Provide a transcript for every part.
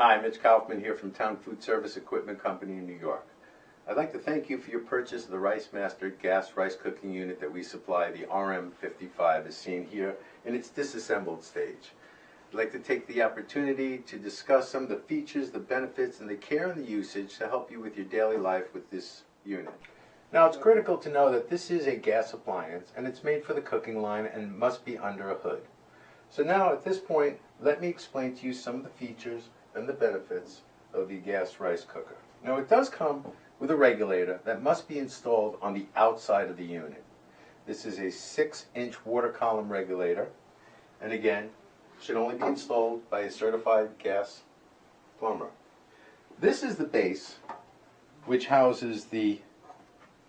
Hi, Mitch Kaufman here from Town Food Service Equipment Company in New York. I'd like to thank you for your purchase of the RiceMaster gas rice cooking unit that we supply, the RM-55, as seen here in its disassembled stage. I'd like to take the opportunity to discuss some of the features, the benefits, and the care and the usage to help you with your daily life with this unit. Now, it's critical to know that this is a gas appliance and it's made for the cooking line and must be under a hood. So now at this point, let me explain to you some of the features and the benefits of the gas rice cooker. Now, it does come with a regulator that must be installed on the outside of the unit. This is a 6-inch water column regulator, and again, should only be installed by a certified gas plumber. This is the base, which houses the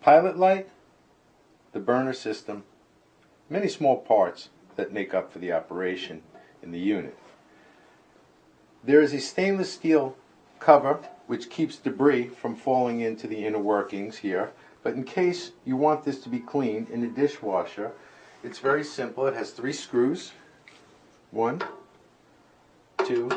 pilot light, the burner system, many small parts that make up for the operation in the unit. There is a stainless steel cover which keeps debris from falling into the inner workings here, but in case you want this to be cleaned in a dishwasher, it's very simple. It has 3 screws, 1, 2,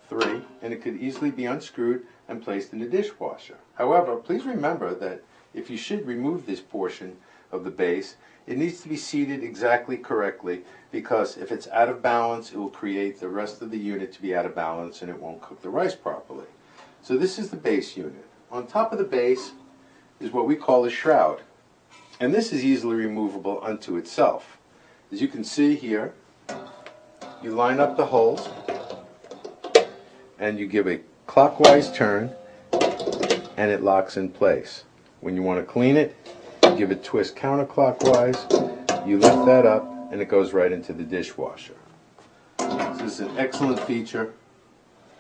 3, and it could easily be unscrewed and placed in the dishwasher. However, please remember that if you should remove this portion of the base, it needs to be seated exactly correctly, because if it's out of balance, it will create the rest of the unit to be out of balance and it won't cook the rice properly. So this is the base unit. On top of the base is what we call a shroud, and this is easily removable unto itself. As you can see here, you line up the holes and you give a clockwise turn and it locks in place. When you want to clean it, you give a twist counterclockwise, you lift that up, and it goes right into the dishwasher. This is an excellent feature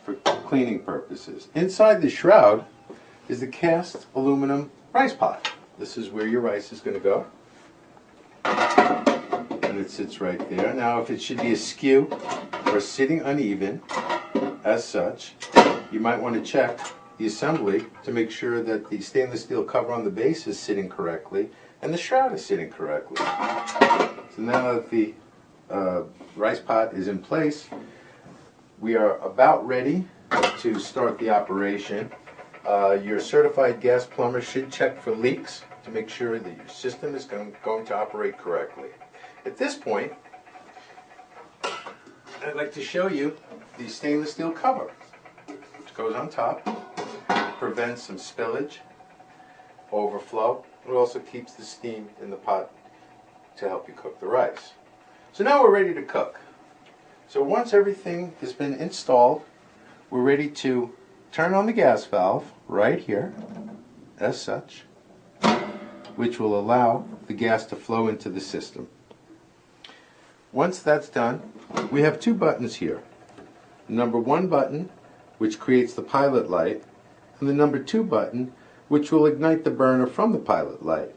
for cleaning purposes. Inside the shroud is the cast aluminum rice pot. This is where your rice is going to go, and it sits right there. Now, if it should be askew or sitting uneven as such, you might want to check the assembly to make sure that the stainless steel cover on the base is sitting correctly and the shroud is sitting correctly. So now that the rice pot is in place, we are about ready to start the operation. Your certified gas plumber should check for leaks to make sure that your system is going to operate correctly. At this point, I'd like to show you the stainless steel cover, which goes on top. Prevents some spillage, overflow. It also keeps the steam in the pot to help you cook the rice. So now we're ready to cook. So once everything has been installed, we're ready to turn on the gas valve right here, as such, which will allow the gas to flow into the system. Once that's done, we have 2 buttons here. The number 1 button, which creates the pilot light, and the number 2 button, which will ignite the burner from the pilot light.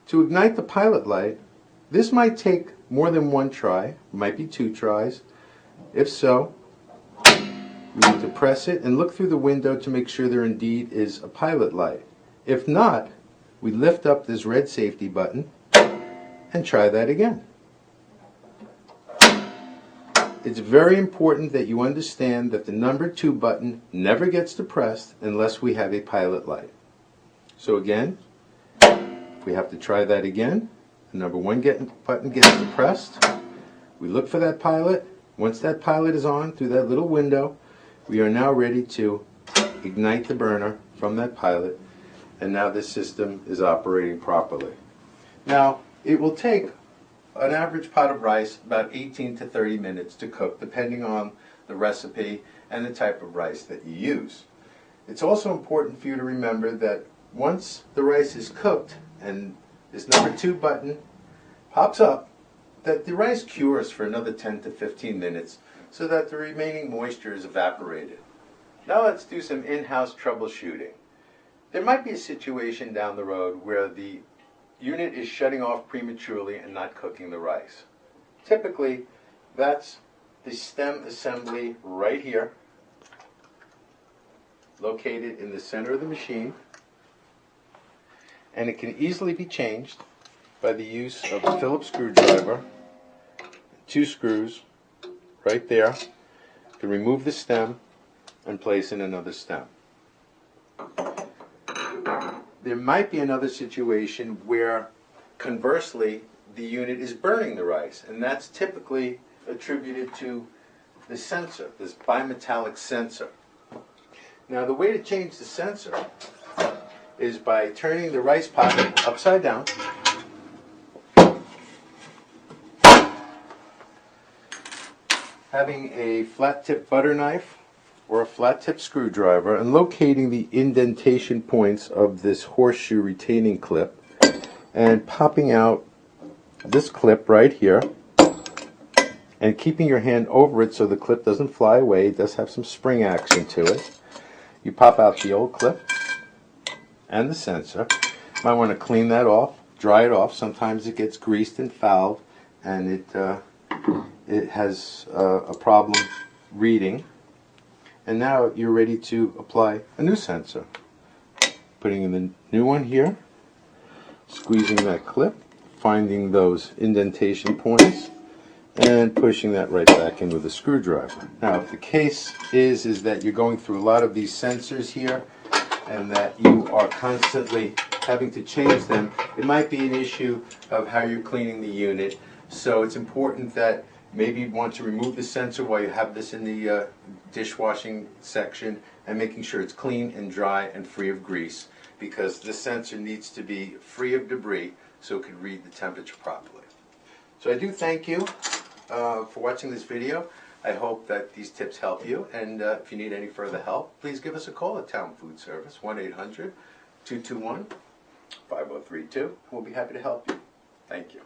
To ignite the pilot light, this might take more than 1 try, might be 2 tries. If so, we need to press it and look through the window to make sure there indeed is a pilot light. If not, we lift up this red safety button and try that again. It's very important that you understand that the number 2 button never gets depressed unless we have a pilot light. So again, if we have to try that again, the number 1 button gets depressed. We look for that pilot. Once that pilot is on through that little window, we are now ready to ignite the burner from that pilot, and now this system is operating properly. Now, it will take an average pot of rice about 18 to 30 minutes to cook, depending on the recipe and the type of rice that you use. It's also important for you to remember that once the rice is cooked and this number 2 button pops up, that the rice cures for another 10 to 15 minutes so that the remaining moisture is evaporated. Now let's do some in-house troubleshooting. There might be a situation down the road where the unit is shutting off prematurely and not cooking the rice. Typically, that's the stem assembly right here, located in the center of the machine, and it can easily be changed by the use of a Phillips screwdriver, 2 screws right there. You can remove the stem and place in another stem. There might be another situation where, conversely, the unit is burning the rice, and that's typically attributed to the sensor, this bimetallic sensor. Now, the way to change the sensor is by turning the rice pocket upside down, having a flat tip butter knife or a flat tip screwdriver, and locating the indentation points of this horseshoe retaining clip and popping out this clip right here and keeping your hand over it so the clip doesn't fly away. It does have some spring action to it. You pop out the old clip and the sensor. You might want to clean that off, dry it off. Sometimes it gets greased and fouled and it has a problem reading. And now you're ready to apply a new sensor. Putting in the new one here, squeezing that clip, finding those indentation points, and pushing that right back in with a screwdriver. Now, if the case is that you're going through a lot of these sensors here and that you are constantly having to change them, it might be an issue of how you're cleaning the unit. So it's important that maybe you want to remove the sensor while you have this in the dishwashing section, and making sure it's clean and dry and free of grease, because this sensor needs to be free of debris so it can read the temperature properly. So I do thank you for watching this video. I hope that these tips help you, and if you need any further help, please give us a call at Town Food Service, 1-800-221-5032. We'll be happy to help you. Thank you.